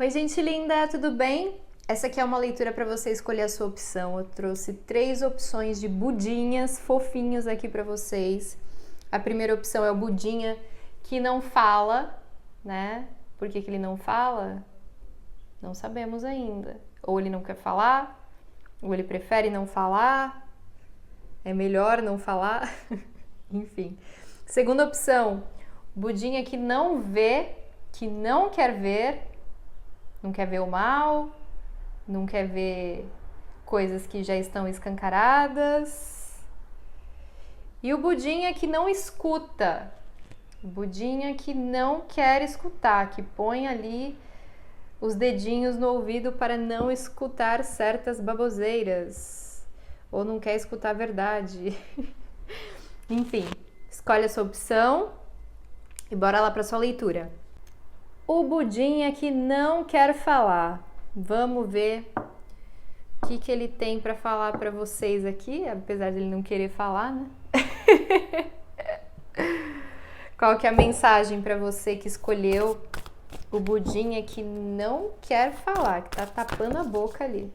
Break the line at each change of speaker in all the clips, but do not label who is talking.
Oi, gente linda, tudo bem? Essa aqui é uma leitura para você escolher a sua opção. Eu trouxe 3 opções de budinhas fofinhos aqui para vocês. A primeira opção é o budinha que não fala, né? Por que ele não fala? Não sabemos ainda. Ou ele não quer falar, ou ele prefere não falar, é melhor não falar, enfim. Segunda opção, budinha que não vê, que não quer ver, não quer ver o mal, não quer ver coisas que já estão escancaradas. E o budinha que não escuta, o budinha que não quer escutar, que põe ali os dedinhos no ouvido para não escutar certas baboseiras, ou não quer escutar a verdade. Enfim, escolhe a sua opção e bora lá para sua leitura. O budinha que não quer falar. Vamos ver o que ele tem para falar para vocês aqui, apesar de ele não querer falar, né? Qual que é a mensagem para você que escolheu o budinha que não quer falar, que tá tapando a boca ali?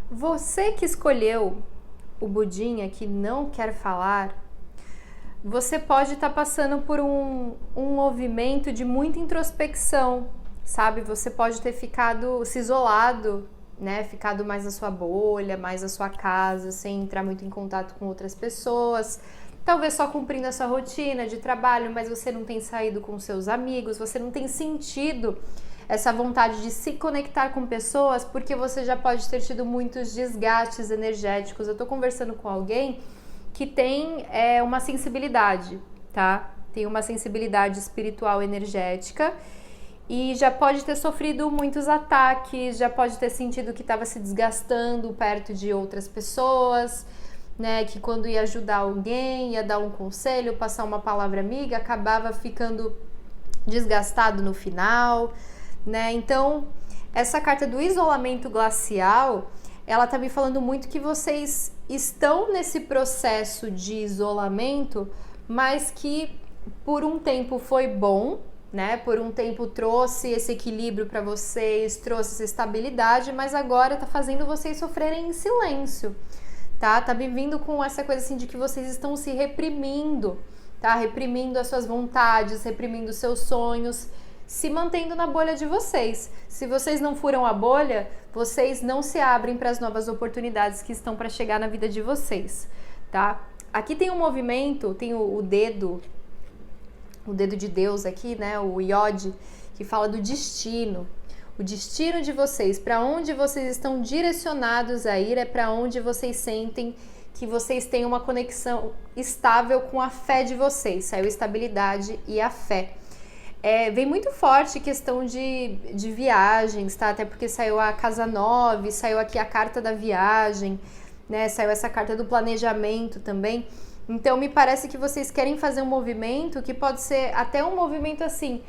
Você que escolheu o budinha que não quer falar, você pode estar passando por um movimento de muita introspecção, sabe? Você pode ter se isolado, né? Ficado mais na sua bolha, mais na sua casa, sem entrar muito em contato com outras pessoas. Talvez só cumprindo a sua rotina de trabalho, mas você não tem saído com seus amigos, você não tem sentido essa vontade de se conectar com pessoas, porque você já pode ter tido muitos desgastes energéticos. Eu tô conversando com alguém que tem uma sensibilidade, tá? Tem uma sensibilidade espiritual energética e já pode ter sofrido muitos ataques, já pode ter sentido que estava se desgastando perto de outras pessoas, né? Que quando ia ajudar alguém, ia dar um conselho, passar uma palavra amiga, acabava ficando desgastado no final, né? Então, essa carta do isolamento glacial, ela tá me falando muito que vocês estão nesse processo de isolamento, mas que por um tempo foi bom, né? Por um tempo trouxe esse equilíbrio para vocês, trouxe essa estabilidade, mas agora tá fazendo vocês sofrerem em silêncio, tá? Tá me vindo com essa coisa assim de que vocês estão se reprimindo, tá? Reprimindo as suas vontades, reprimindo os seus sonhos, se mantendo na bolha de vocês. Se vocês não furam a bolha, vocês não se abrem para as novas oportunidades que estão para chegar na vida de vocês, tá? Aqui tem um movimento, tem o dedo de Deus aqui, né? O Iod, que fala do destino. O destino de vocês, para onde vocês estão direcionados a ir, é para onde vocês sentem que vocês têm uma conexão estável com a fé de vocês. Saiu estabilidade e a fé. Vem muito forte questão de viagens, tá? Até porque saiu a casa 9, saiu aqui a carta da viagem, né? Saiu essa carta do planejamento também. Então me parece que vocês querem fazer um movimento que pode ser até um movimento assim.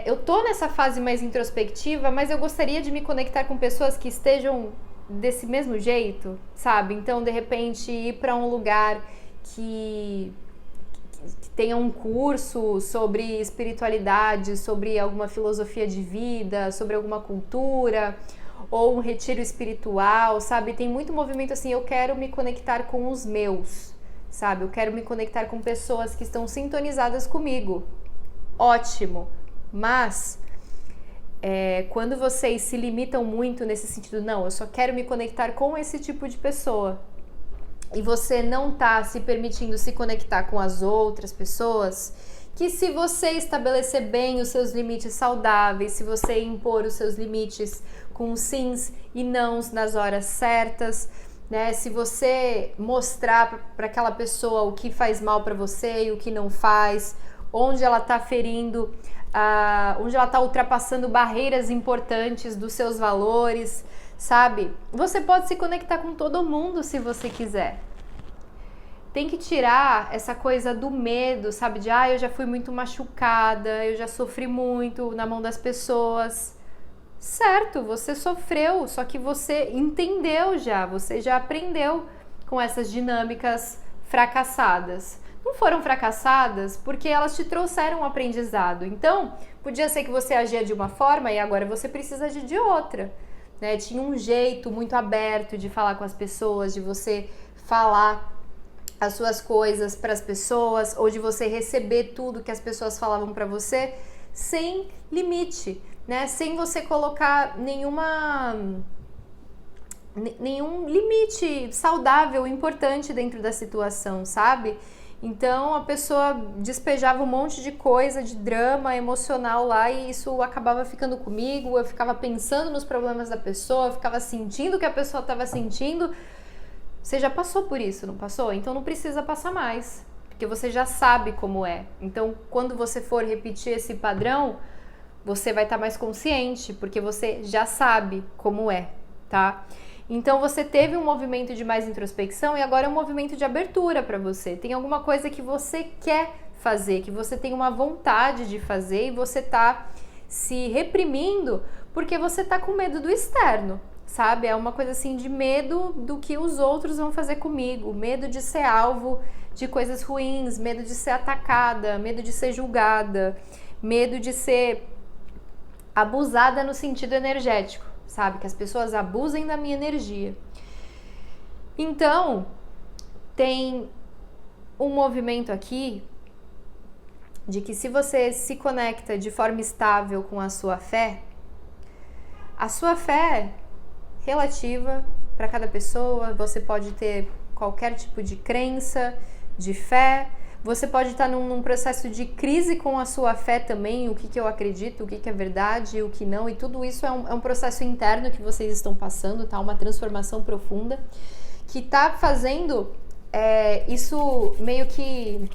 Eu tô nessa fase mais introspectiva, mas eu gostaria de me conectar com pessoas que estejam desse mesmo jeito, sabe? Então, de repente, ir para um lugar que tenha um curso sobre espiritualidade, sobre alguma filosofia de vida, sobre alguma cultura, ou um retiro espiritual, sabe? Tem muito movimento assim, eu quero me conectar com os meus, sabe? Eu quero me conectar com pessoas que estão sintonizadas comigo. Ótimo! Mas quando vocês se limitam muito nesse sentido, não, eu só quero me conectar com esse tipo de pessoa, e você não tá se permitindo se conectar com as outras pessoas, que se você estabelecer bem os seus limites saudáveis, se você impor os seus limites com sims e nãos nas horas certas, né? Se você mostrar para aquela pessoa o que faz mal para você e o que não faz, onde ela tá ferindo onde ela está ultrapassando barreiras importantes dos seus valores, sabe? Você pode se conectar com todo mundo se você quiser. Tem que tirar essa coisa do medo, sabe? De, eu já fui muito machucada, eu já sofri muito na mão das pessoas. Certo, você sofreu, só que você entendeu já, você já aprendeu com essas dinâmicas fracassadas. Não foram fracassadas porque elas te trouxeram um aprendizado. Então, podia ser que você agia de uma forma e agora você precisa agir de outra, né? Tinha um jeito muito aberto de falar com as pessoas, de você falar as suas coisas para as pessoas ou de você receber tudo que as pessoas falavam para você sem limite, né? Sem você colocar nenhum limite saudável, importante dentro da situação, sabe? Então a pessoa despejava um monte de coisa, de drama emocional lá e isso acabava ficando comigo, eu ficava pensando nos problemas da pessoa, eu ficava sentindo o que a pessoa estava sentindo. Você já passou por isso, não passou? Então não precisa passar mais, porque você já sabe como é. Então quando você for repetir esse padrão, você vai estar mais consciente, porque você já sabe como é, tá? Então você teve um movimento de mais introspecção e agora é um movimento de abertura para você. Tem alguma coisa que você quer fazer, que você tem uma vontade de fazer e você tá se reprimindo porque você tá com medo do externo, sabe? É uma coisa assim de medo do que os outros vão fazer comigo, medo de ser alvo de coisas ruins, medo de ser atacada, medo de ser julgada, medo de ser abusada no sentido energético, sabe? Que as pessoas abusem da minha energia. Então, tem um movimento aqui de que se você se conecta de forma estável com a sua fé relativa para cada pessoa, você pode ter qualquer tipo de crença, de fé, você pode estar num processo de crise com a sua fé também, o que eu acredito, o que é verdade, o que não, e tudo isso é um processo interno que vocês estão passando, tá? Uma transformação profunda, que tá fazendo isso meio que,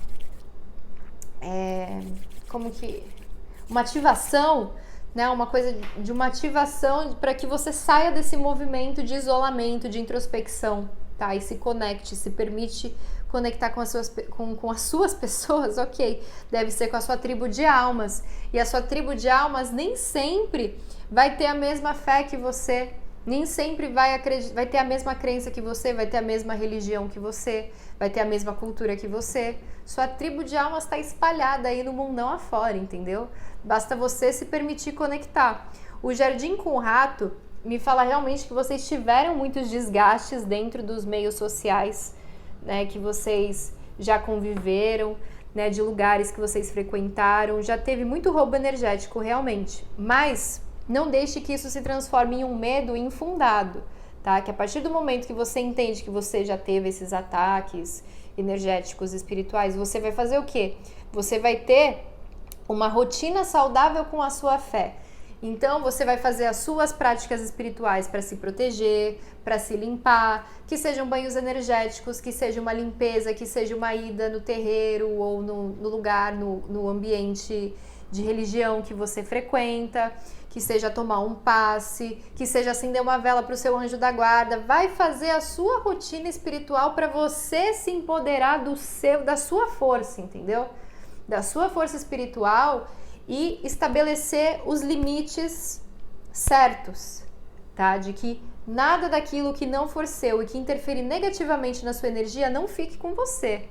uma ativação, né? Uma coisa de uma ativação para que você saia desse movimento de isolamento, de introspecção, tá? E se conecte, se permite conectar com as suas pessoas, ok, deve ser com a sua tribo de almas, e a sua tribo de almas nem sempre vai ter a mesma fé que você, nem sempre vai ter a mesma crença que você, vai ter a mesma religião que você, vai ter a mesma cultura que você. Sua tribo de almas está espalhada aí no mundão afora, entendeu? Basta você se permitir conectar. O Jardim com o Rato me fala realmente que vocês tiveram muitos desgastes dentro dos meios sociais, né, que vocês já conviveram, né, de lugares que vocês frequentaram, já teve muito roubo energético realmente, mas não deixe que isso se transforme em um medo infundado, tá? Que a partir do momento que você entende que você já teve esses ataques energéticos, espirituais, você vai fazer o quê? Você vai ter uma rotina saudável com a sua fé. Então você vai fazer as suas práticas espirituais para se proteger, para se limpar, que sejam banhos energéticos, que seja uma limpeza, que seja uma ida no terreiro ou no lugar, no ambiente de religião que você frequenta, que seja tomar um passe, que seja acender uma vela para o seu anjo da guarda. Vai fazer a sua rotina espiritual para você se empoderar da sua força, entendeu? Da sua força espiritual e estabelecer os limites certos, tá? De que nada daquilo que não for seu e que interferir negativamente na sua energia não fique com você.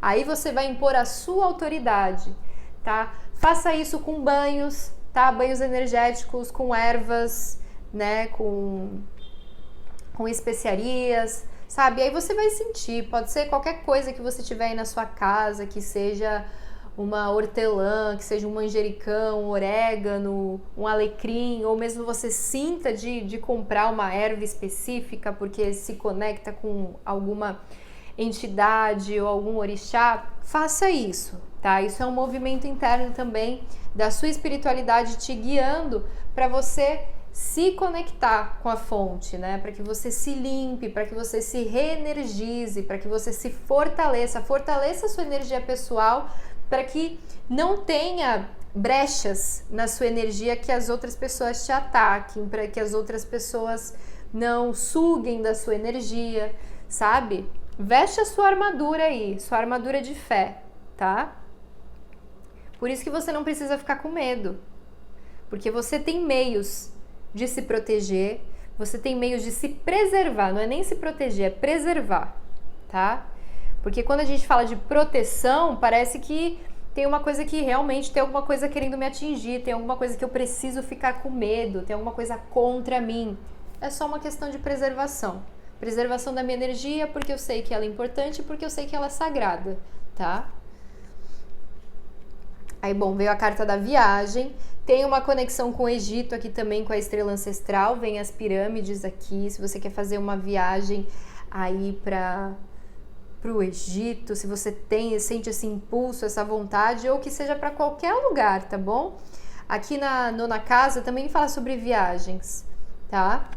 Aí você vai impor a sua autoridade, tá? Faça isso com banhos, tá? Banhos energéticos, com ervas, né? Com especiarias, sabe? Aí você vai sentir, pode ser qualquer coisa que você tiver aí na sua casa, que seja uma hortelã, que seja um manjericão, um orégano, um alecrim, ou mesmo você sinta de comprar uma erva específica porque se conecta com alguma entidade ou algum orixá, faça isso, tá? Isso é um movimento interno também da sua espiritualidade te guiando para você se conectar com a fonte, né? Para que você se limpe, para que você se reenergize, para que você se fortaleça a sua energia pessoal, para que não tenha brechas na sua energia que as outras pessoas te ataquem, para que as outras pessoas não suguem da sua energia, sabe? Veste a sua armadura aí, sua armadura de fé, tá? Por isso que você não precisa ficar com medo, porque você tem meios de se proteger, você tem meios de se preservar, não é nem se proteger, é preservar, tá? Porque quando a gente fala de proteção, parece que tem uma coisa que realmente tem alguma coisa querendo me atingir, tem alguma coisa que eu preciso ficar com medo, tem alguma coisa contra mim. É só uma questão de preservação. Preservação da minha energia, porque eu sei que ela é importante, porque eu sei que ela é sagrada, tá? Aí, bom, veio a carta da viagem. Tem uma conexão com o Egito aqui também, com a estrela ancestral. Vem as pirâmides aqui. Se você quer fazer uma viagem aí para o Egito, se você sente esse impulso, essa vontade, ou que seja para qualquer lugar, tá bom? Aqui na nona casa também fala sobre viagens, tá?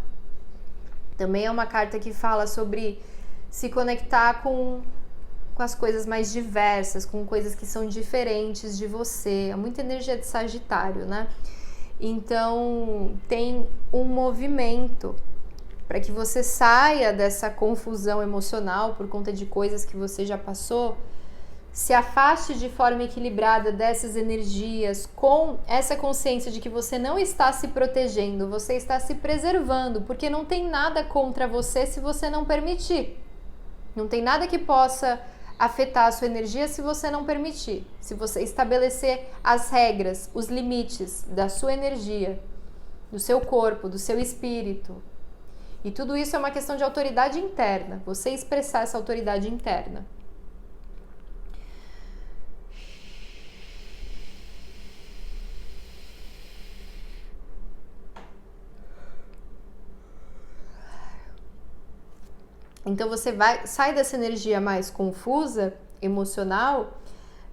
Também é uma carta que fala sobre se conectar com as coisas mais diversas, com coisas que são diferentes de você. É muita energia de Sagitário, né? Então, tem um movimento para que você saia dessa confusão emocional por conta de coisas que você já passou, se afaste de forma equilibrada dessas energias, com essa consciência de que você não está se protegendo, você está se preservando, porque não tem nada contra você se você não permitir. Não tem nada que possa afetar a sua energia se você não permitir. Se você estabelecer as regras, os limites da sua energia, do seu corpo, do seu espírito. E tudo isso é uma questão de autoridade interna, você expressar essa autoridade interna. Então você sai dessa energia mais confusa, emocional,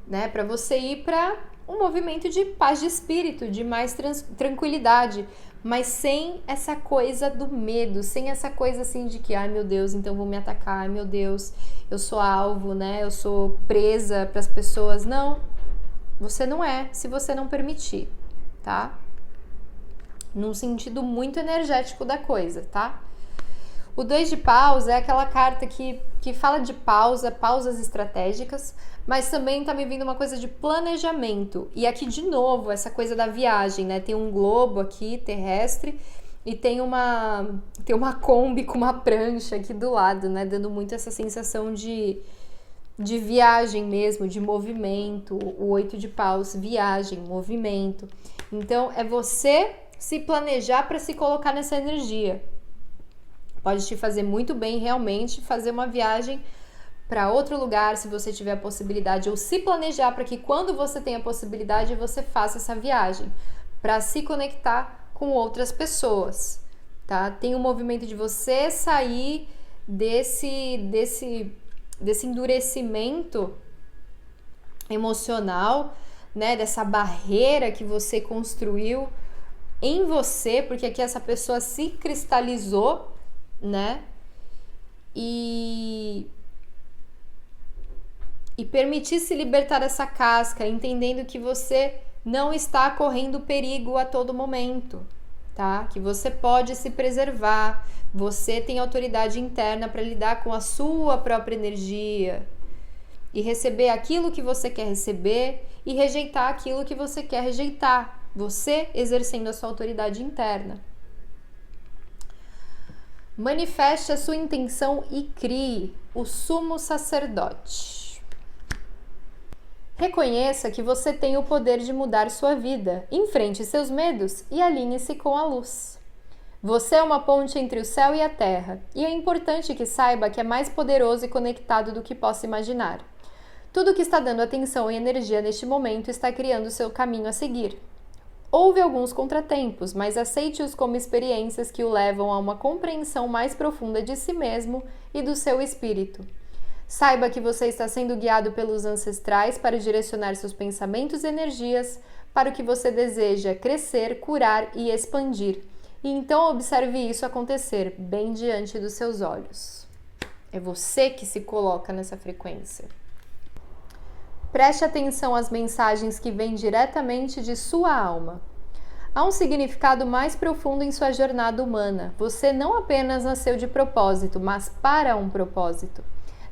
né, para você ir para um movimento de paz de espírito, de mais tranquilidade, mas sem essa coisa do medo, sem essa coisa assim de que, ai meu Deus, então vão me atacar, ai meu Deus, eu sou alvo, né, eu sou presa para as pessoas. Não, você não é, se você não permitir, tá? Num sentido muito energético da coisa, tá? O 2 de paus é aquela carta que fala de pausa, pausas estratégicas, mas também tá me vindo uma coisa de planejamento. E aqui, de novo, essa coisa da viagem, né? Tem um globo aqui, terrestre, e tem uma Kombi com uma prancha aqui do lado, né? Dando muito essa sensação de viagem mesmo, de movimento. O 8 de paus, viagem, movimento. Então, é você se planejar para se colocar nessa energia. Pode te fazer muito bem realmente fazer uma viagem para outro lugar, se você tiver a possibilidade, ou se planejar para que quando você tem a possibilidade, você faça essa viagem, para se conectar com outras pessoas, tá? Tem um movimento de você sair desse endurecimento emocional, né? Dessa barreira que você construiu em você, porque aqui essa pessoa se cristalizou, né? E permitir se libertar dessa casca, entendendo que você não está correndo perigo a todo momento, tá? Que você pode se preservar, você tem autoridade interna para lidar com a sua própria energia e receber aquilo que você quer receber e rejeitar aquilo que você quer rejeitar, você exercendo a sua autoridade interna. Manifeste a sua intenção e crie o sumo sacerdote. Reconheça que você tem o poder de mudar sua vida, enfrente seus medos e alinhe-se com a luz. Você é uma ponte entre o céu e a terra, e é importante que saiba que é mais poderoso e conectado do que possa imaginar. Tudo que está dando atenção e energia neste momento está criando seu caminho a seguir. Houve alguns contratempos, mas aceite-os como experiências que o levam a uma compreensão mais profunda de si mesmo e do seu espírito. Saiba que você está sendo guiado pelos ancestrais para direcionar seus pensamentos e energias para o que você deseja crescer, curar e expandir. E então observe isso acontecer bem diante dos seus olhos. É você que se coloca nessa frequência. Preste atenção às mensagens que vêm diretamente de sua alma. Há um significado mais profundo em sua jornada humana. Você não apenas nasceu de propósito, mas para um propósito.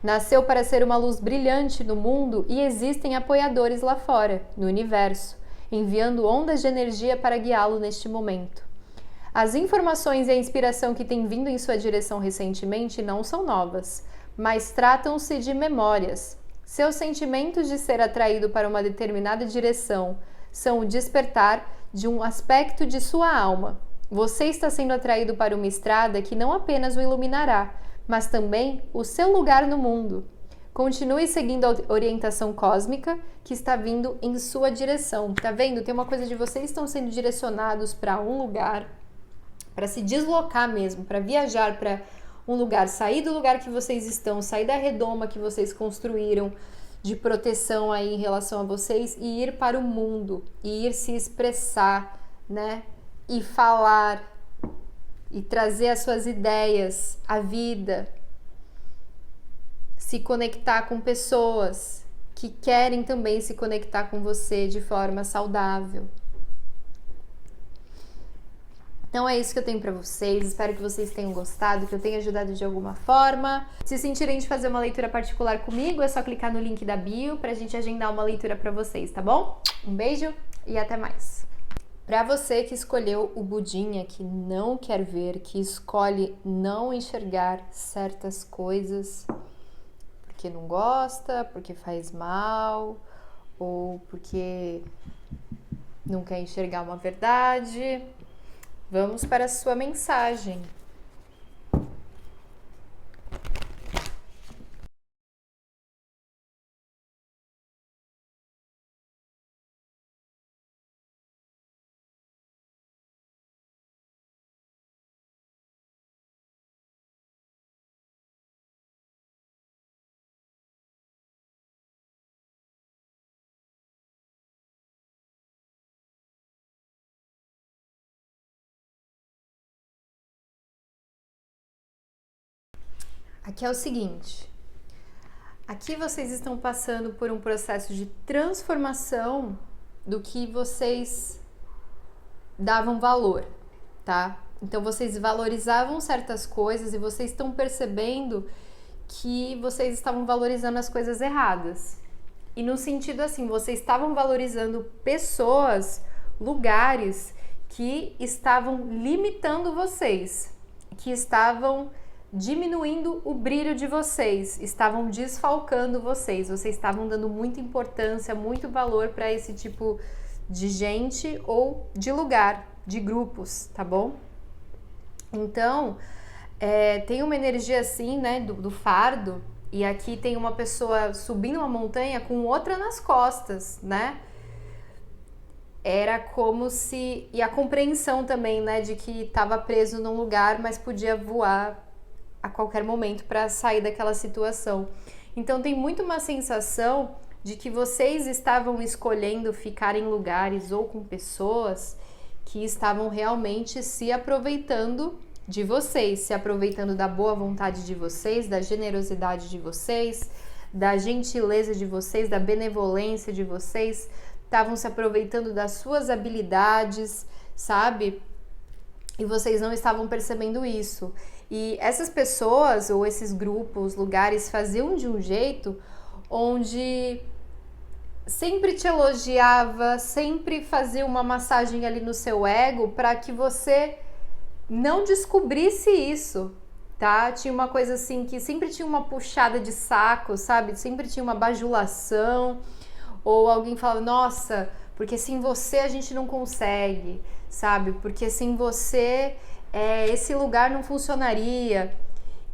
Nasceu para ser uma luz brilhante no mundo e existem apoiadores lá fora, no universo, enviando ondas de energia para guiá-lo neste momento. As informações e a inspiração que têm vindo em sua direção recentemente não são novas, mas tratam-se de memórias. Seus sentimentos de ser atraído para uma determinada direção são o despertar de um aspecto de sua alma. Você está sendo atraído para uma estrada que não apenas o iluminará, mas também o seu lugar no mundo. Continue seguindo a orientação cósmica que está vindo em sua direção. Tá vendo? Tem uma coisa de vocês estão sendo direcionados para um lugar, para se deslocar mesmo, para viajar para um lugar, sair do lugar que vocês estão, sair da redoma que vocês construíram de proteção aí em relação a vocês e ir para o mundo, e ir se expressar, né? E falar, e trazer as suas ideias, a vida, se conectar com pessoas que querem também se conectar com você de forma saudável. Então é isso que eu tenho pra vocês, espero que vocês tenham gostado, que eu tenha ajudado de alguma forma. Se sentirem de fazer uma leitura particular comigo, é só clicar no link da bio pra gente agendar uma leitura pra vocês, tá bom? Um beijo e até mais! Pra você que escolheu o budinha, que não quer ver, que escolhe não enxergar certas coisas porque não gosta, porque faz mal ou porque não quer enxergar uma verdade, vamos para a sua mensagem. Aqui é o seguinte, aqui vocês estão passando por um processo de transformação do que vocês davam valor, tá? Então vocês valorizavam certas coisas e vocês estão percebendo que vocês estavam valorizando as coisas erradas. E no sentido assim, vocês estavam valorizando pessoas, lugares que estavam limitando vocês, que estavam diminuindo o brilho de vocês, estavam desfalcando vocês, vocês estavam dando muita importância, muito valor para esse tipo de gente ou de lugar, de grupos, tá bom? Então, tem uma energia assim, né, do fardo, e aqui tem uma pessoa subindo uma montanha com outra nas costas, né? Era como se... E a compreensão também, né, de que estava preso num lugar, mas podia voar a qualquer momento para sair daquela situação. Então tem muito uma sensação de que vocês estavam escolhendo ficar em lugares ou com pessoas que estavam realmente se aproveitando de vocês, se aproveitando da boa vontade de vocês, da generosidade de vocês, da gentileza de vocês, da benevolência de vocês, estavam se aproveitando das suas habilidades, sabe? E vocês não estavam percebendo isso. E essas pessoas ou esses grupos, lugares faziam de um jeito onde sempre te elogiava, sempre fazia uma massagem ali no seu ego para que você não descobrisse isso, tá? Tinha uma coisa assim que sempre tinha uma puxada de saco, sabe? Sempre tinha uma bajulação, ou alguém falava, nossa, porque sem você a gente não consegue, sabe? Porque sem você esse lugar não funcionaria.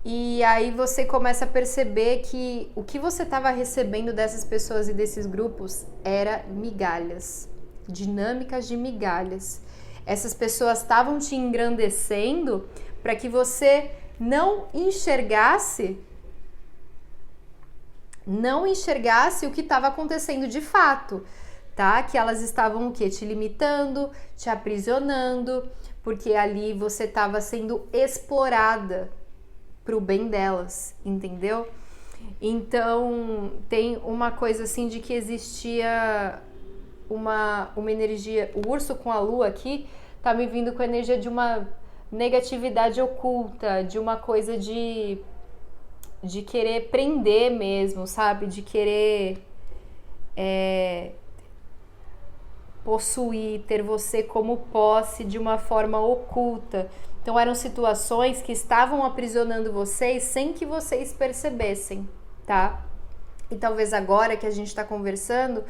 E aí você começa a perceber que o que você estava recebendo dessas pessoas e desses grupos era migalhas, dinâmicas de migalhas. Essas pessoas estavam te engrandecendo para que você não enxergasse o que estava acontecendo de fato, tá? Que elas estavam o quê? Te limitando, te aprisionando, porque ali você estava sendo explorada pro bem delas, entendeu? Então, tem uma coisa assim de que existia uma energia. O urso com a lua aqui tá me vindo com a energia de uma negatividade oculta, de uma coisa de querer prender mesmo, sabe? De querer possuir, ter você como posse de uma forma oculta. Então eram situações que estavam aprisionando vocês sem que vocês percebessem, tá? E talvez agora que a gente está conversando,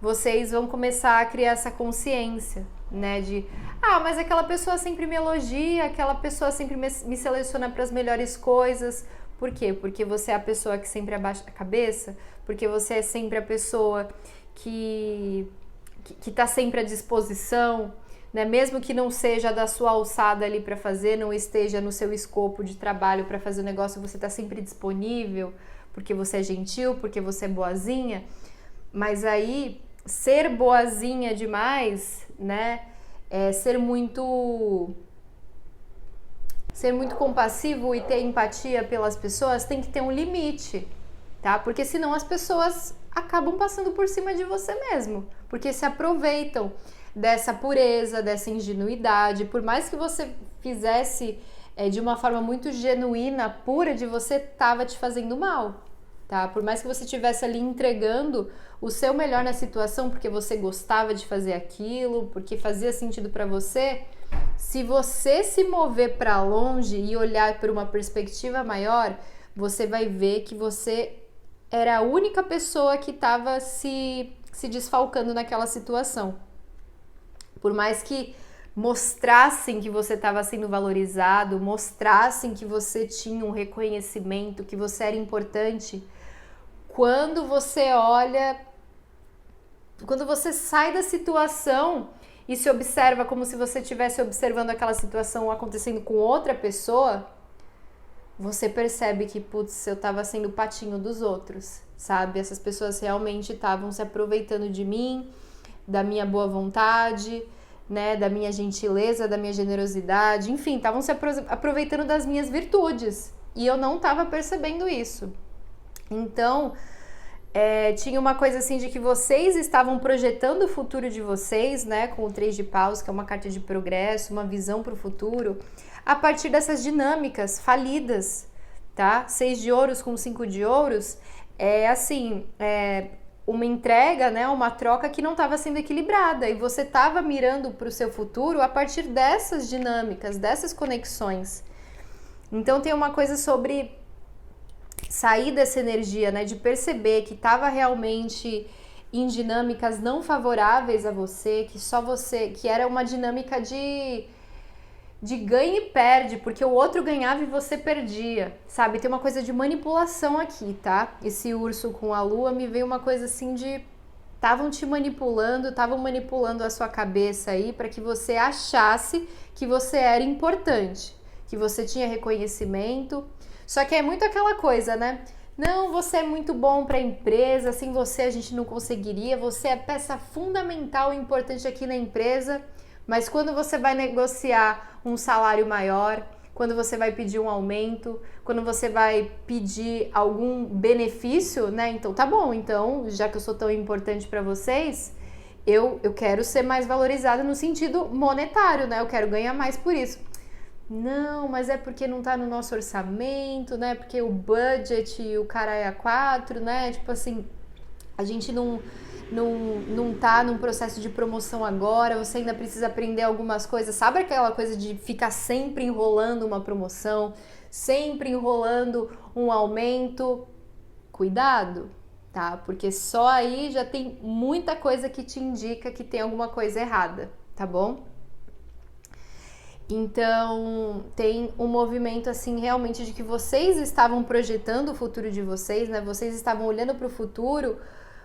vocês vão começar a criar essa consciência, né? De, mas aquela pessoa sempre me elogia, aquela pessoa sempre me seleciona para as melhores coisas. Por quê? Porque você é a pessoa que sempre abaixa a cabeça? Porque você é sempre a pessoa que tá sempre à disposição, né? Mesmo que não seja da sua alçada ali para fazer, não esteja no seu escopo de trabalho para fazer o negócio, você tá sempre disponível, porque você é gentil, porque você é boazinha. Mas aí, ser boazinha demais, né? Ser muito compassivo e ter empatia pelas pessoas tem que ter um limite, tá? Porque senão as pessoas acabam passando por cima de você mesmo, porque se aproveitam dessa pureza, dessa ingenuidade. Por mais que você fizesse de uma forma muito genuína, pura de você, tava te fazendo mal, tá? Por mais que você estivesse ali entregando o seu melhor na situação, porque você gostava de fazer aquilo, porque fazia sentido para você, se você se mover para longe e olhar por uma perspectiva maior, você vai ver que você era a única pessoa que estava se desfalcando naquela situação. Por mais que mostrassem que você estava sendo valorizado, mostrassem que você tinha um reconhecimento, que você era importante, quando você olha, quando você sai da situação e se observa como se você estivesse observando aquela situação acontecendo com outra pessoa, você percebe que, putz, eu tava sendo o patinho dos outros, sabe? Essas pessoas realmente estavam se aproveitando de mim, da minha boa vontade, né? Da minha gentileza, da minha generosidade, enfim, estavam se aproveitando das minhas virtudes. E eu não tava percebendo isso. Então, tinha uma coisa assim de que vocês estavam projetando o futuro de vocês, né? Com o 3 de paus, que é uma carta de progresso, uma visão para o futuro, a partir dessas dinâmicas falidas, tá? 6 de ouros com 5 de ouros uma entrega, né? Uma troca que não estava sendo equilibrada e você estava mirando para o seu futuro a partir dessas dinâmicas, dessas conexões. Então tem uma coisa sobre sair dessa energia, né? De perceber que estava realmente em dinâmicas não favoráveis a você, que era uma dinâmica de ganha e perde, porque o outro ganhava e você perdia, sabe? Tem uma coisa de manipulação aqui, tá? Esse urso com a lua me veio uma coisa assim de estavam manipulando a sua cabeça aí para que você achasse que você era importante, que você tinha reconhecimento. Só que é muito aquela coisa, né? Não, você é muito bom para a empresa, sem você a gente não conseguiria, você é peça fundamental e importante aqui na empresa. Mas quando você vai negociar um salário maior, quando você vai pedir um aumento, quando você vai pedir algum benefício, né? Então tá bom, então já que eu sou tão importante para vocês, eu quero ser mais valorizada no sentido monetário, né? Eu quero ganhar mais por isso. Não, mas é porque não tá no nosso orçamento, né? Porque o budget e o cara é a 4, né? Tipo assim, a gente não tá num processo de promoção agora, você ainda precisa aprender algumas coisas. Sabe aquela coisa de ficar sempre enrolando uma promoção, sempre enrolando um aumento? Cuidado, tá? Porque só aí já tem muita coisa que te indica que tem alguma coisa errada, tá bom? Então, tem um movimento assim realmente de que vocês estavam projetando o futuro de vocês, né? Vocês estavam olhando para o futuro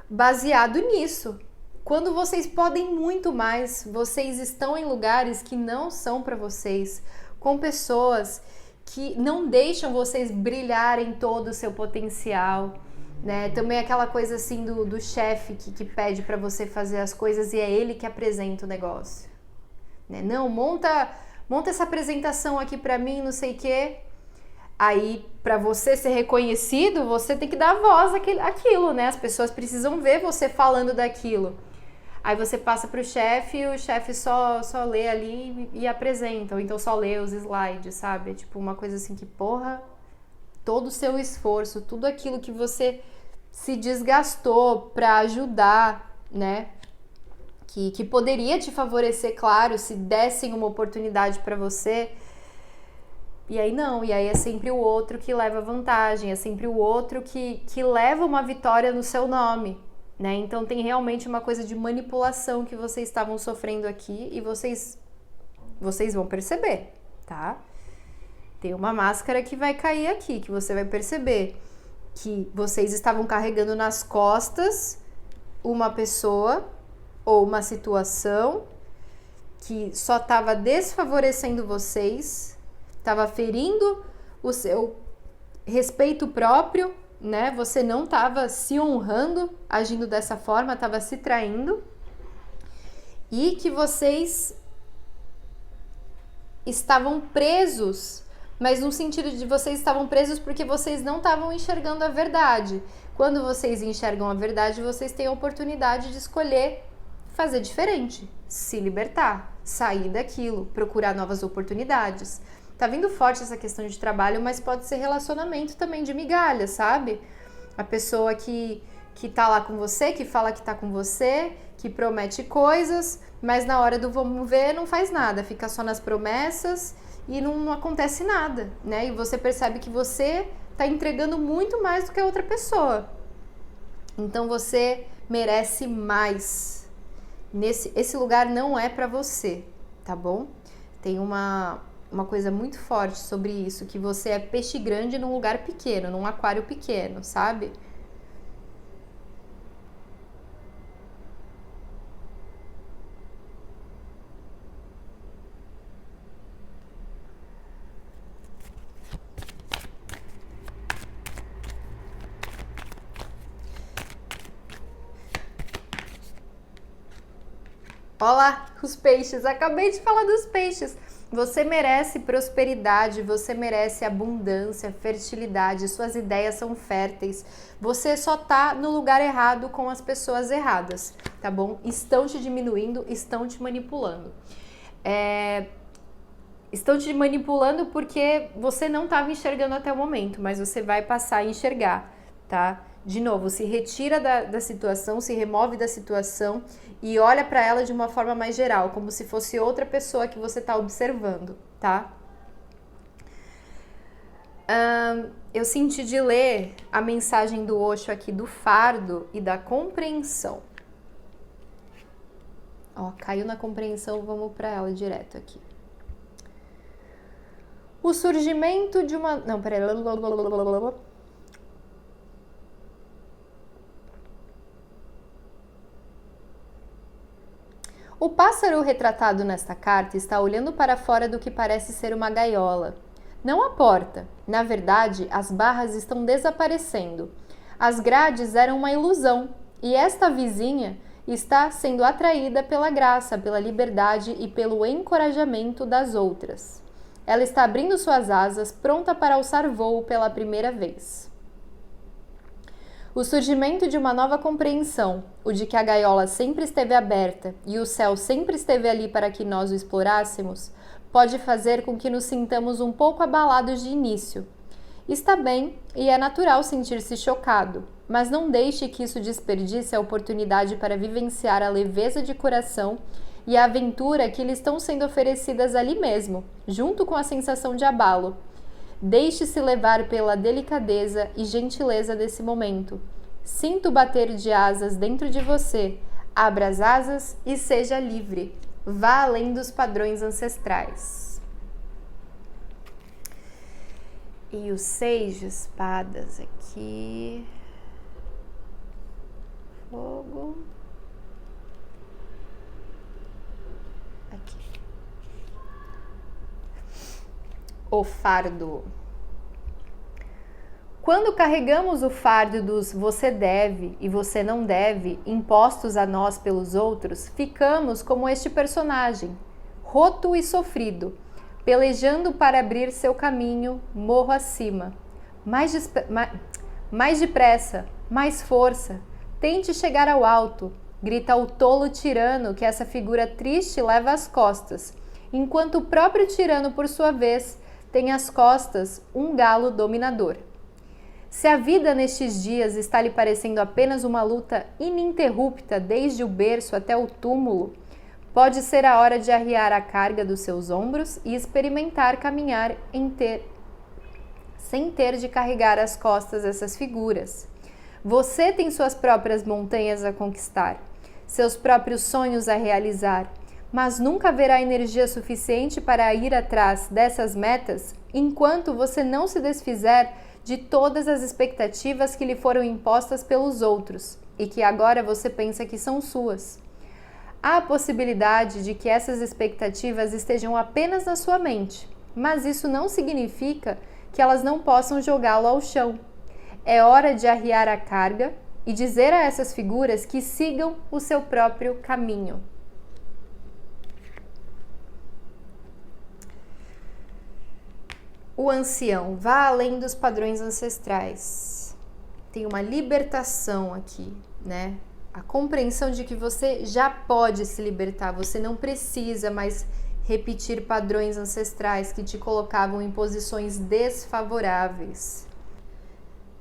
baseado nisso. Quando vocês podem muito mais, vocês estão em lugares que não são para vocês, com pessoas que não deixam vocês brilharem todo o seu potencial, né? Também aquela coisa assim do chefe que pede para você fazer as coisas e é ele que apresenta o negócio, né? Não, monta essa apresentação aqui para mim, não sei o quê. Aí, para você ser reconhecido, você tem que dar voz àquilo, né? As pessoas precisam ver você falando daquilo. Aí você passa para o chefe e o chefe só lê ali e apresenta, ou então só lê os slides, sabe? É tipo uma coisa assim que, porra, todo o seu esforço, tudo aquilo que você se desgastou para ajudar, né? Que poderia te favorecer, claro, se dessem uma oportunidade para você. E aí não, e aí é sempre o outro que leva vantagem, é sempre o outro que leva uma vitória no seu nome, né? Então tem realmente uma coisa de manipulação que vocês estavam sofrendo aqui e vocês vão perceber, tá? Tem uma máscara que vai cair aqui, que você vai perceber que vocês estavam carregando nas costas uma pessoa ou uma situação que só estava desfavorecendo vocês, estava ferindo o seu respeito próprio, né? Você não estava se honrando agindo dessa forma, estava se traindo, e que vocês estavam presos, mas no sentido de vocês estavam presos porque vocês não estavam enxergando a verdade. Quando vocês enxergam a verdade, vocês têm a oportunidade de escolher fazer diferente, se libertar, sair daquilo, procurar novas oportunidades. Tá vindo forte essa questão de trabalho, mas pode ser relacionamento também de migalha, sabe? A pessoa que tá lá com você, que fala que tá com você, que promete coisas, mas na hora do vamos ver não faz nada, fica só nas promessas e não acontece nada, né? E você percebe que você tá entregando muito mais do que a outra pessoa. Então você merece mais. Esse lugar não é pra você, tá bom? Tem uma coisa muito forte sobre isso, que você é peixe grande num lugar pequeno, num aquário pequeno, sabe? Olá, os peixes. Acabei de falar dos peixes. Você merece prosperidade, você merece abundância, fertilidade, suas ideias são férteis. Você só tá no lugar errado com as pessoas erradas, tá bom? Estão te diminuindo, estão te manipulando. Estão te manipulando porque você não estava enxergando até o momento, mas você vai passar a enxergar, tá? De novo, se retira da situação, se remove da situação e olha para ela de uma forma mais geral, como se fosse outra pessoa que você está observando, tá? Eu senti de ler a mensagem do Osho aqui do fardo e da compreensão. Ó, caiu na compreensão, vamos para ela direto aqui. O surgimento de uma... Não, peraí. O pássaro retratado nesta carta está olhando para fora do que parece ser uma gaiola. Não a porta. Na verdade, as barras estão desaparecendo. As grades eram uma ilusão, e esta vizinha está sendo atraída pela graça, pela liberdade e pelo encorajamento das outras. Ela está abrindo suas asas, pronta para alçar voo pela primeira vez. O surgimento de uma nova compreensão, o de que a gaiola sempre esteve aberta e o céu sempre esteve ali para que nós o explorássemos, pode fazer com que nos sintamos um pouco abalados de início. Está bem e é natural sentir-se chocado, mas não deixe que isso desperdice a oportunidade para vivenciar a leveza de coração e a aventura que lhe estão sendo oferecidas ali mesmo, junto com a sensação de abalo. Deixe-se levar pela delicadeza e gentileza desse momento. Sinta o bater de asas dentro de você. Abra as asas e seja livre. Vá além dos padrões ancestrais. E o 6 de espadas aqui. Fogo. Aqui. O fardo. Quando carregamos o fardo dos você deve e você não deve, impostos a nós pelos outros, ficamos como este personagem, roto e sofrido, pelejando para abrir seu caminho morro acima. Mais depressa, mais força, tente chegar ao alto, grita o tolo tirano que essa figura triste leva às costas, enquanto o próprio tirano, por sua vez, tem às costas um galo dominador. Se a vida nestes dias está lhe parecendo apenas uma luta ininterrupta desde o berço até o túmulo, pode ser a hora de arriar a carga dos seus ombros e experimentar caminhar sem ter de carregar às costas essas figuras. Você tem suas próprias montanhas a conquistar, seus próprios sonhos a realizar, mas nunca haverá energia suficiente para ir atrás dessas metas enquanto você não se desfizer de todas as expectativas que lhe foram impostas pelos outros e que agora você pensa que são suas. Há a possibilidade de que essas expectativas estejam apenas na sua mente, mas isso não significa que elas não possam jogá-lo ao chão. É hora de arriar a carga e dizer a essas figuras que sigam o seu próprio caminho. O ancião, vá além dos padrões ancestrais. Tem uma libertação aqui, né? A compreensão de que você já pode se libertar, você não precisa mais repetir padrões ancestrais que te colocavam em posições desfavoráveis.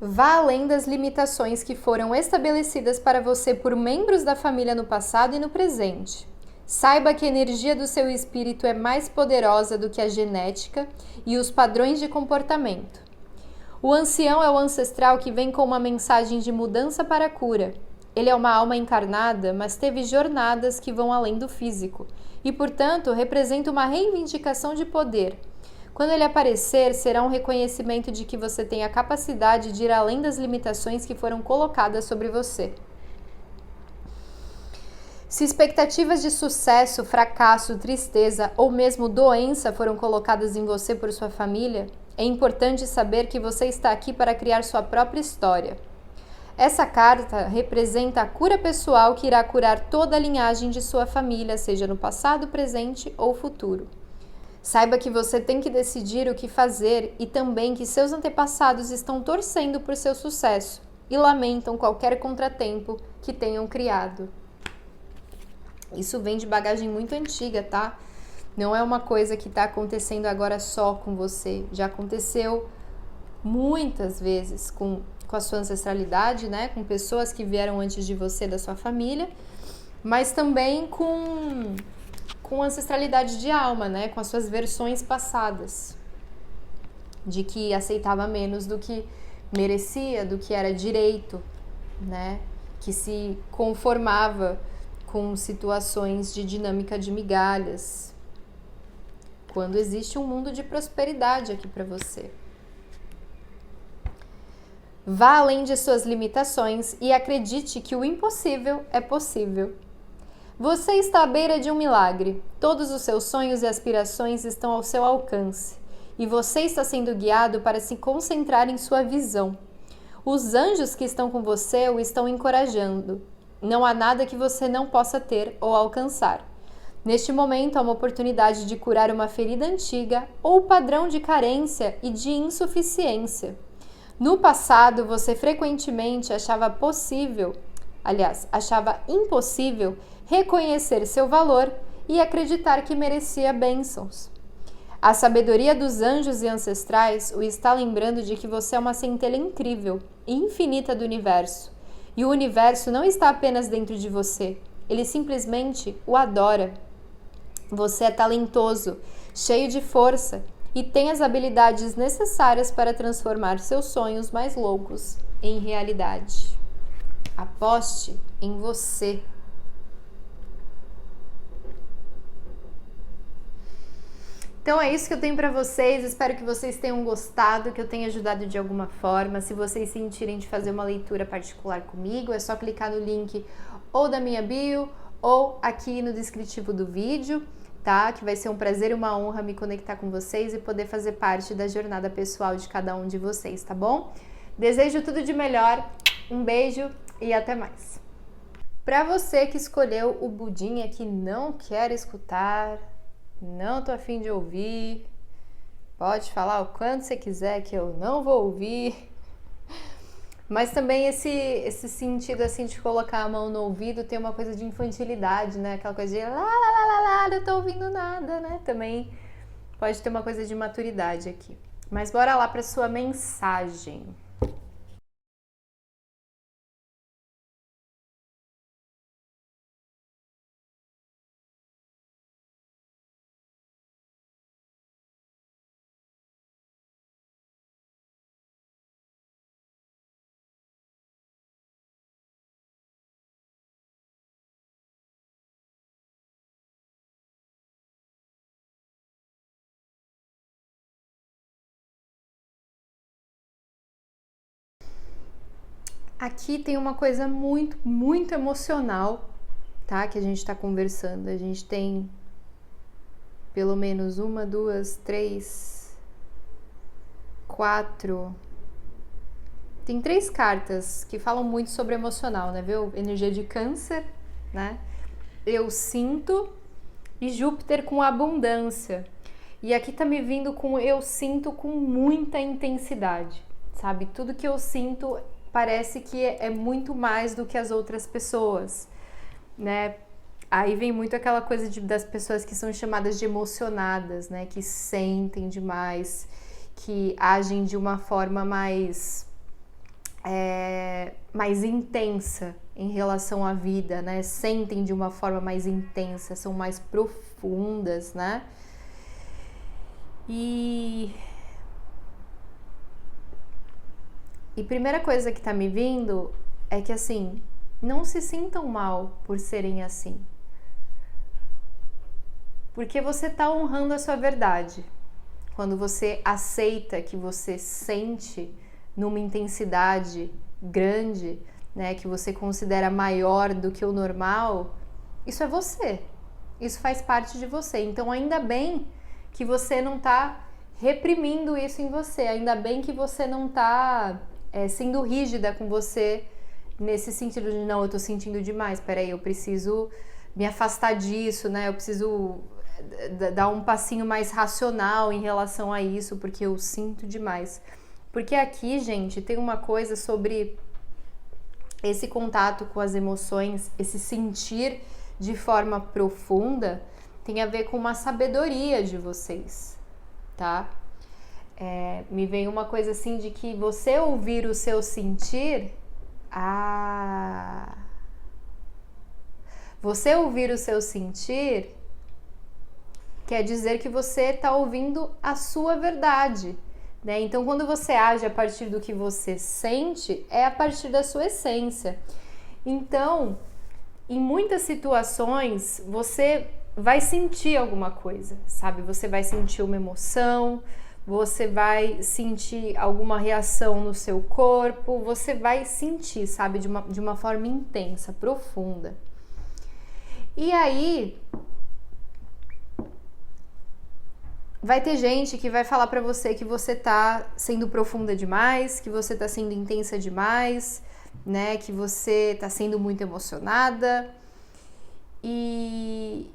Vá além das limitações que foram estabelecidas para você por membros da família no passado e no presente. Saiba que a energia do seu espírito é mais poderosa do que a genética e os padrões de comportamento. O ancião é o ancestral que vem com uma mensagem de mudança para a cura. Ele é uma alma encarnada, mas teve jornadas que vão além do físico e, portanto, representa uma reivindicação de poder. Quando ele aparecer, será um reconhecimento de que você tem a capacidade de ir além das limitações que foram colocadas sobre você. Se expectativas de sucesso, fracasso, tristeza ou mesmo doença foram colocadas em você por sua família, é importante saber que você está aqui para criar sua própria história. Essa carta representa a cura pessoal que irá curar toda a linhagem de sua família, seja no passado, presente ou futuro. Saiba que você tem que decidir o que fazer e também que seus antepassados estão torcendo por seu sucesso e lamentam qualquer contratempo que tenham criado. Isso vem de bagagem muito antiga, tá? Não é uma coisa que está acontecendo agora só com você. Já aconteceu muitas vezes com a sua ancestralidade, né? Com pessoas que vieram antes de você, da sua família, mas também com ancestralidade de alma, né? Com as suas versões passadas, de que aceitava menos do que merecia, do que era direito, né? Que se conformava com situações de dinâmica de migalhas, quando existe um mundo de prosperidade aqui para você. Vá além de suas limitações e acredite que o impossível é possível. Você está à beira de um milagre. Todos os seus sonhos e aspirações estão ao seu alcance e você está sendo guiado para se concentrar em sua visão. Os anjos que estão com você o estão encorajando. Não há nada que você não possa ter ou alcançar. Neste momento, há uma oportunidade de curar uma ferida antiga ou padrão de carência e de insuficiência. No passado, você frequentemente achava impossível reconhecer seu valor e acreditar que merecia bênçãos. A sabedoria dos anjos e ancestrais o está lembrando de que você é uma centelha incrível e infinita do universo. E o universo não está apenas dentro de você, ele simplesmente o adora. Você é talentoso, cheio de força e tem as habilidades necessárias para transformar seus sonhos mais loucos em realidade. Aposte em você. Então é isso que eu tenho para vocês, espero que vocês tenham gostado, que eu tenha ajudado de alguma forma. Se vocês sentirem de fazer uma leitura particular comigo, é só clicar no link ou da minha bio ou aqui no descritivo do vídeo, tá? Que vai ser um prazer e uma honra me conectar com vocês e poder fazer parte da jornada pessoal de cada um de vocês, tá bom? Desejo tudo de melhor, um beijo e até mais. Para você que escolheu o Budinha que não quer escutar, não tô a fim de ouvir, Pode falar o quanto você quiser que eu não vou ouvir. Mas também esse sentido assim de colocar a mão no ouvido tem uma coisa de infantilidade, né? Aquela coisa de lá, lá, lá, lá, lá, não tô ouvindo nada, né? Também pode ter uma coisa de maturidade aqui. Mas bora lá para sua mensagem. Aqui tem uma coisa muito, muito emocional, tá? Que a gente tá conversando. A gente tem pelo menos uma, duas, três, quatro. Tem 3 cartas que falam muito sobre emocional, né? Viu? Energia de Câncer, né? Eu sinto e Júpiter com abundância. E aqui tá me vindo com eu sinto com muita intensidade, sabe? Tudo que eu sinto parece que é muito mais do que as outras pessoas, né? Aí vem muito aquela coisa das pessoas que são chamadas de emocionadas, né? Que sentem demais, que agem de uma forma mais intensa em relação à vida, né? Sentem de uma forma mais intensa, são mais profundas, né? E primeira coisa que tá me vindo é que assim, não se sintam mal por serem assim. Porque você tá honrando a sua verdade. Quando você aceita que você sente numa intensidade grande, né, que você considera maior do que o normal, isso é você. Isso faz parte de você. Então, ainda bem que você não tá reprimindo isso em você. Ainda bem que você não tá sendo rígida com você nesse sentido de não, eu tô sentindo demais, peraí, eu preciso me afastar disso, né? Eu preciso dar um passinho mais racional em relação a isso, porque eu sinto demais. Porque aqui, gente, tem uma coisa sobre esse contato com as emoções, esse sentir de forma profunda, tem a ver com uma sabedoria de vocês, tá? Me vem uma coisa assim de que você ouvir o seu sentir, você ouvir o seu sentir quer dizer que você está ouvindo a sua verdade, né? Então, quando você age a partir do que você sente, é a partir da sua essência. Então, em muitas situações, você vai sentir alguma coisa, sabe? Você vai sentir uma emoção, você vai sentir alguma reação no seu corpo, você vai sentir, sabe? De uma forma intensa, profunda. E aí, vai ter gente que vai falar pra você que você tá sendo profunda demais, que você tá sendo intensa demais, né? Que você tá sendo muito emocionada. E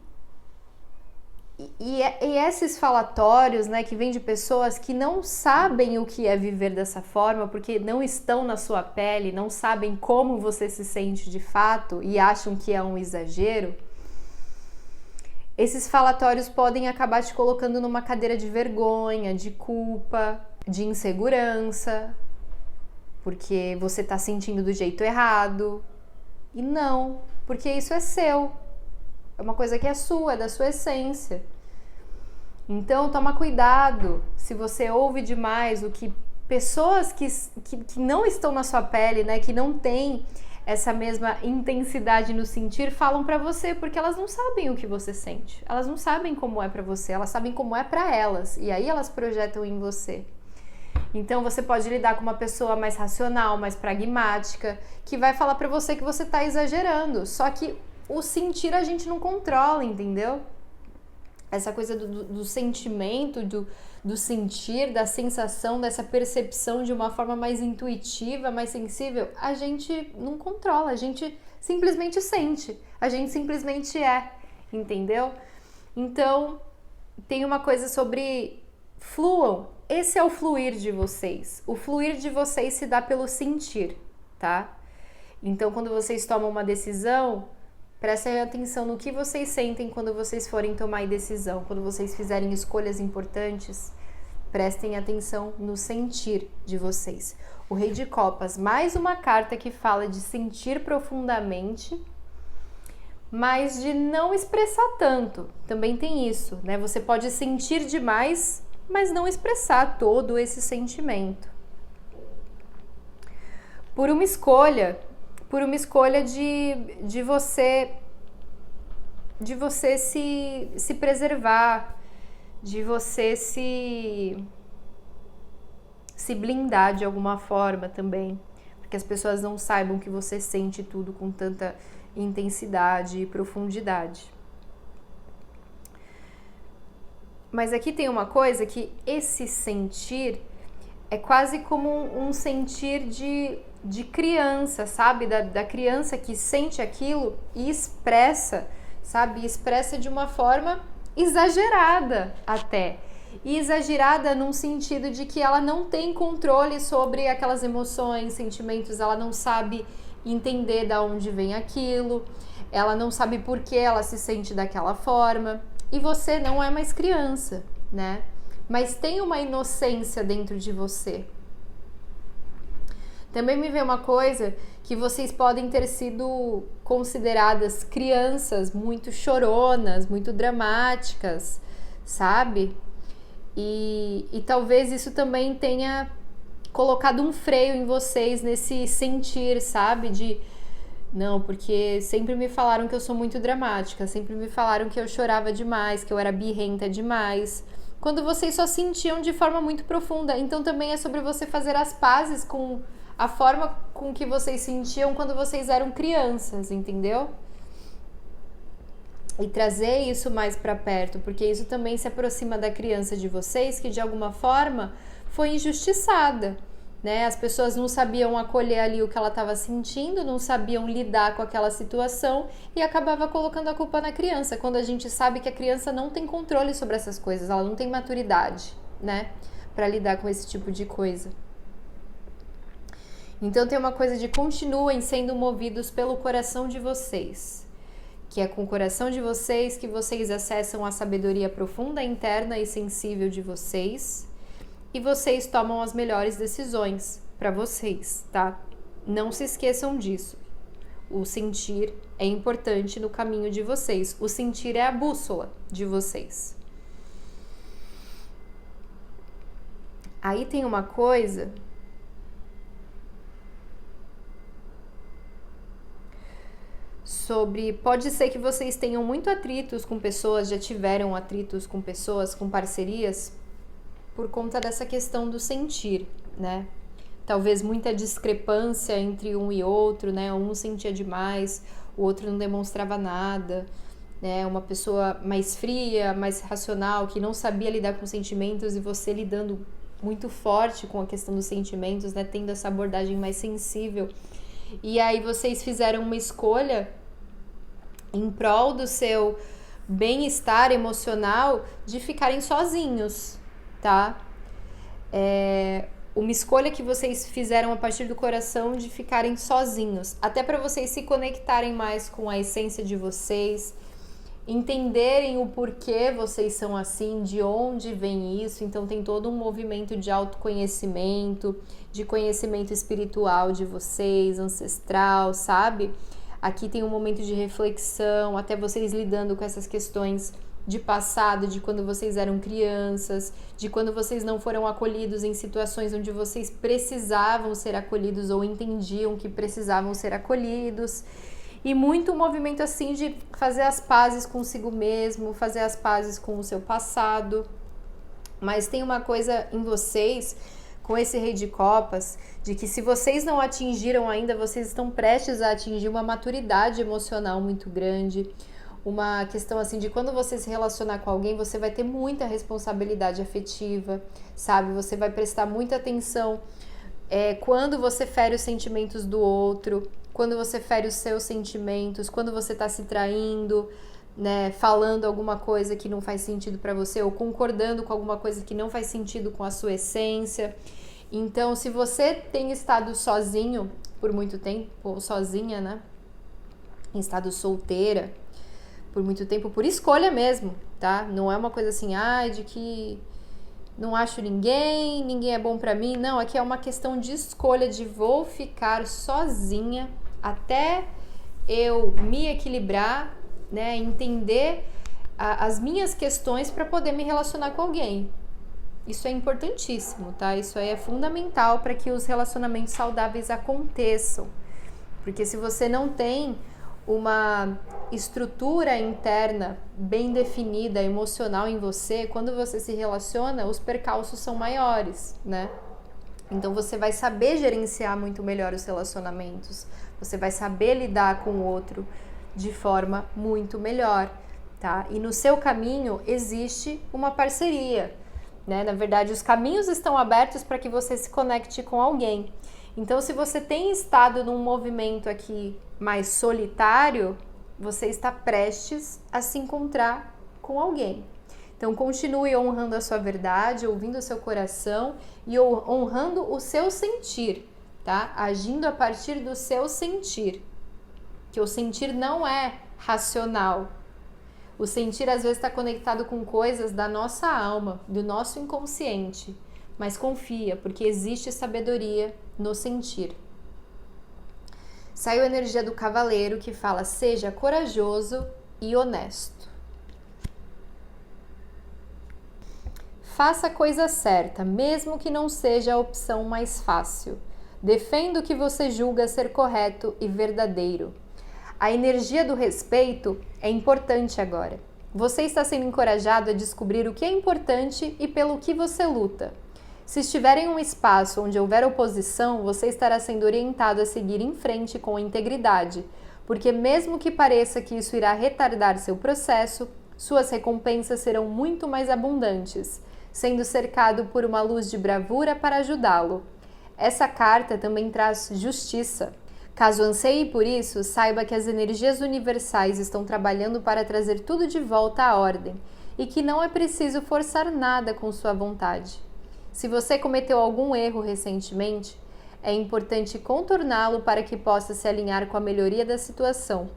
esses falatórios, né, que vêm de pessoas que não sabem o que é viver dessa forma, porque não estão na sua pele, não sabem como você se sente de fato e acham que é um exagero, esses falatórios podem acabar te colocando numa cadeira de vergonha, de culpa, de insegurança, porque você tá sentindo do jeito errado. E não, porque isso é seu. É uma coisa que é sua, é da sua essência. Então, toma cuidado se você ouve demais o que pessoas que não estão na sua pele, né, que não têm essa mesma intensidade no sentir, falam pra você, porque elas não sabem o que você sente. Elas não sabem como é pra você, elas sabem como é pra elas, e aí elas projetam em você. Então você pode lidar com uma pessoa mais racional, mais pragmática, que vai falar pra você que você tá exagerando. Só que o sentir a gente não controla, entendeu? Essa coisa do sentimento, do sentir, da sensação, dessa percepção de uma forma mais intuitiva, mais sensível, a gente não controla, a gente simplesmente sente, a gente simplesmente é, entendeu? Então, tem uma coisa sobre fluam. Esse é o fluir de vocês. O fluir de vocês se dá pelo sentir, tá? Então, quando vocês tomam uma decisão, prestem atenção no que vocês sentem quando vocês forem tomar decisão. Quando vocês fizerem escolhas importantes, prestem atenção no sentir de vocês. O Rei de Copas, mais uma carta que fala de sentir profundamente, mas de não expressar tanto. Também tem isso, né? Você pode sentir demais, mas não expressar todo esse sentimento. Por uma escolha de você se preservar, de você se blindar de alguma forma também, para que as pessoas não saibam que você sente tudo com tanta intensidade e profundidade. Mas aqui tem uma coisa que esse sentir é quase como um sentir de criança, sabe? Da criança que sente aquilo e expressa, sabe? Expressa de uma forma exagerada até. E exagerada num sentido de que ela não tem controle sobre aquelas emoções, sentimentos, ela não sabe entender de onde vem aquilo, ela não sabe por que ela se sente daquela forma. E você não é mais criança, né? Mas tem uma inocência dentro de você. Também me veio uma coisa que vocês podem ter sido consideradas crianças muito choronas, muito dramáticas, sabe? E talvez isso também tenha colocado um freio em vocês nesse sentir, sabe? Não, porque sempre me falaram que eu sou muito dramática, sempre me falaram que eu chorava demais, que eu era birrenta demais, quando vocês só sentiam de forma muito profunda. Então também é sobre você fazer as pazes com a forma com que vocês sentiam quando vocês eram crianças, entendeu? E trazer isso mais para perto, porque isso também se aproxima da criança de vocês, que de alguma forma foi injustiçada, né? As pessoas não sabiam acolher ali o que ela estava sentindo, não sabiam lidar com aquela situação e acabava colocando a culpa na criança, quando a gente sabe que a criança não tem controle sobre essas coisas, ela não tem maturidade, né, para lidar com esse tipo de coisa. Então tem uma coisa de continuem sendo movidos pelo coração de vocês, que é com o coração de vocês que vocês acessam a sabedoria profunda, interna e sensível de vocês, e vocês tomam as melhores decisões para vocês, tá? Não se esqueçam disso. O sentir é importante no caminho de vocês. O sentir é a bússola de vocês. Aí tem uma coisa sobre... Pode ser que vocês tenham muito atritos com pessoas, já tiveram atritos com pessoas, com parcerias, por conta dessa questão do sentir, né? Talvez muita discrepância entre um e outro, né? Um sentia demais, o outro não demonstrava nada, né? Uma pessoa mais fria, mais racional, que não sabia lidar com sentimentos, e você lidando muito forte com a questão dos sentimentos, né? Tendo essa abordagem mais sensível. E aí vocês fizeram uma escolha em prol do seu bem-estar emocional de ficarem sozinhos, tá? Uma escolha que vocês fizeram a partir do coração de ficarem sozinhos, até para vocês se conectarem mais com a essência de vocês, entenderem o porquê vocês são assim, de onde vem isso. Então tem todo um movimento de autoconhecimento, de conhecimento espiritual de vocês, ancestral, sabe? Aqui tem um momento de reflexão, até vocês lidando com essas questões de passado, de quando vocês eram crianças, de quando vocês não foram acolhidos em situações onde vocês precisavam ser acolhidos ou entendiam que precisavam ser acolhidos. E muito movimento assim de fazer as pazes consigo mesmo, fazer as pazes com o seu passado. Mas tem uma coisa em vocês, com esse Rei de Copas, de que se vocês não atingiram ainda, vocês estão prestes a atingir uma maturidade emocional muito grande. Uma questão assim de quando você se relacionar com alguém, você vai ter muita responsabilidade afetiva, sabe? Você vai prestar muita atenção quando você fere os sentimentos do outro, quando você fere os seus sentimentos, quando você tá se traindo, né, falando alguma coisa que não faz sentido para você ou concordando com alguma coisa que não faz sentido com a sua essência. Então, se você tem estado sozinho por muito tempo, ou sozinha, né, em estado solteira por muito tempo, por escolha mesmo, tá? Não é uma coisa assim, de que não acho ninguém é bom pra mim. Não, aqui é uma questão de escolha, de vou ficar sozinha até eu me equilibrar, né, entender as minhas questões para poder me relacionar com alguém. Isso é importantíssimo, tá? Isso aí é fundamental para que os relacionamentos saudáveis aconteçam. Porque se você não tem uma estrutura interna bem definida, emocional em você, quando você se relaciona, os percalços são maiores, né? Então você vai saber gerenciar muito melhor os relacionamentos, você vai saber lidar com o outro de forma muito melhor, tá? E no seu caminho existe uma parceria, né? Na verdade, os caminhos estão abertos para que você se conecte com alguém. Então, se você tem estado num movimento aqui mais solitário, você está prestes a se encontrar com alguém. Então, continue honrando a sua verdade, ouvindo o seu coração e honrando o seu sentir, tá? Agindo a partir do seu sentir. Que o sentir não é racional. O sentir, às vezes, está conectado com coisas da nossa alma, do nosso inconsciente. Mas confia, porque existe sabedoria no sentir. Saiu a energia do cavaleiro que fala: seja corajoso e honesto. Faça a coisa certa, mesmo que não seja a opção mais fácil. Defenda o que você julga ser correto e verdadeiro. A energia do respeito é importante agora. Você está sendo encorajado a descobrir o que é importante e pelo que você luta. Se estiver em um espaço onde houver oposição, você estará sendo orientado a seguir em frente com integridade, porque mesmo que pareça que isso irá retardar seu processo, suas recompensas serão muito mais abundantes, sendo cercado por uma luz de bravura para ajudá-lo. Essa carta também traz justiça. Caso anseie por isso, saiba que as energias universais estão trabalhando para trazer tudo de volta à ordem e que não é preciso forçar nada com sua vontade. Se você cometeu algum erro recentemente, é importante contorná-lo para que possa se alinhar com a melhoria da situação.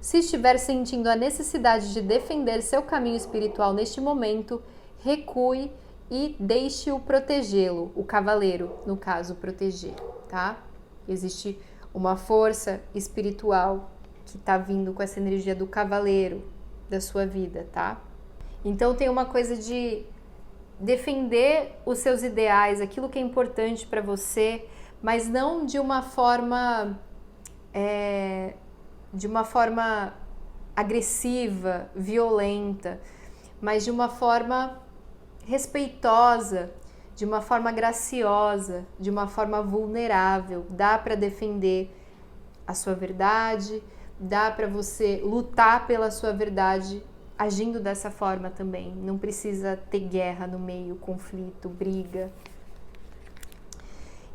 Se estiver sentindo a necessidade de defender seu caminho espiritual neste momento, recue e deixe-o protegê-lo, o cavaleiro, no caso, proteger, tá? Existe uma força espiritual que está vindo com essa energia do cavaleiro da sua vida, tá? Então tem uma coisa de defender os seus ideais, aquilo que é importante para você, mas não de uma forma agressiva, violenta, mas de uma forma respeitosa, de uma forma graciosa, de uma forma vulnerável. Dá para defender a sua verdade, dá para você lutar pela sua verdade agindo dessa forma também. Não precisa ter guerra no meio, conflito, briga.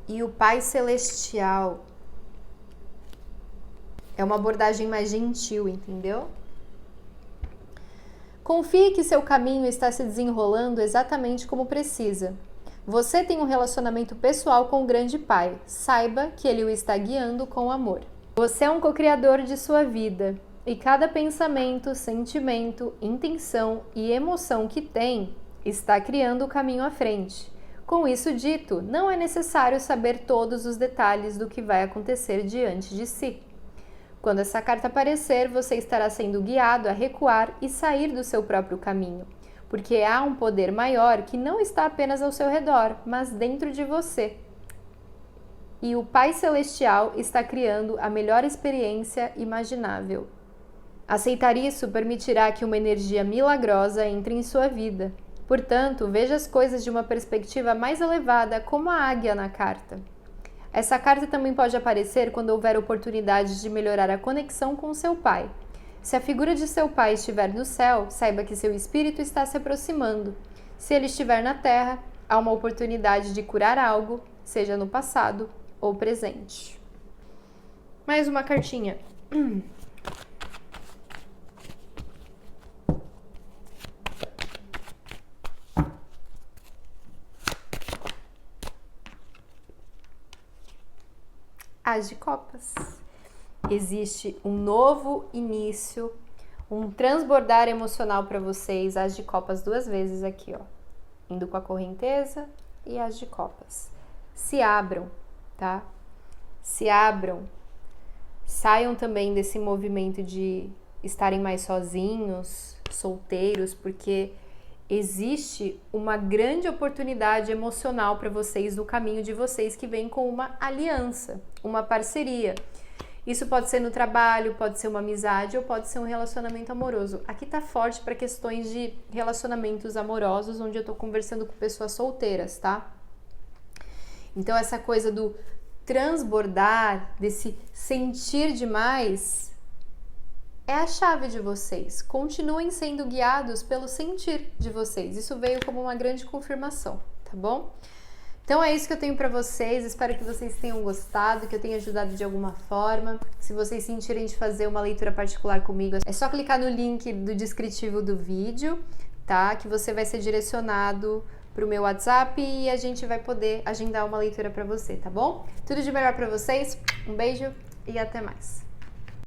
E o Pai Celestial é uma abordagem mais gentil, entendeu? Confie que seu caminho está se desenrolando exatamente como precisa. Você tem um relacionamento pessoal com o Grande Pai. Saiba que Ele o está guiando com amor. Você é um co-criador de sua vida. E cada pensamento, sentimento, intenção e emoção que tem está criando o caminho à frente. Com isso dito, não é necessário saber todos os detalhes do que vai acontecer diante de si. Quando essa carta aparecer, você estará sendo guiado a recuar e sair do seu próprio caminho, porque há um poder maior que não está apenas ao seu redor, mas dentro de você. E o Pai Celestial está criando a melhor experiência imaginável. Aceitar isso permitirá que uma energia milagrosa entre em sua vida. Portanto, veja as coisas de uma perspectiva mais elevada, como a águia na carta. Essa carta também pode aparecer quando houver oportunidades de melhorar a conexão com seu pai. Se a figura de seu pai estiver no céu, saiba que seu espírito está se aproximando. Se ele estiver na terra, há uma oportunidade de curar algo, seja no passado ou presente. Mais uma cartinha. As de Copas. Existe um novo início, um transbordar emocional para vocês. As de Copas 2 vezes aqui, ó. Indo com a correnteza e as de Copas. Se abram, tá? Se abram. Saiam também desse movimento de estarem mais sozinhos, solteiros, porque existe uma grande oportunidade emocional para vocês no caminho de vocês que vem com uma aliança, uma parceria. Isso pode ser no trabalho, pode ser uma amizade ou pode ser um relacionamento amoroso. Aqui tá forte para questões de relacionamentos amorosos, onde eu tô conversando com pessoas solteiras, tá? Então essa coisa do transbordar, desse sentir demais, é a chave de vocês. Continuem sendo guiados pelo sentir de vocês. Isso veio como uma grande confirmação, tá bom? Então é isso que eu tenho para vocês. Espero que vocês tenham gostado, que eu tenha ajudado de alguma forma. Se vocês sentirem de fazer uma leitura particular comigo, é só clicar no link do descritivo do vídeo, tá? Que você vai ser direcionado para o meu WhatsApp e a gente vai poder agendar uma leitura para você, tá bom? Tudo de melhor para vocês. Um beijo e até mais.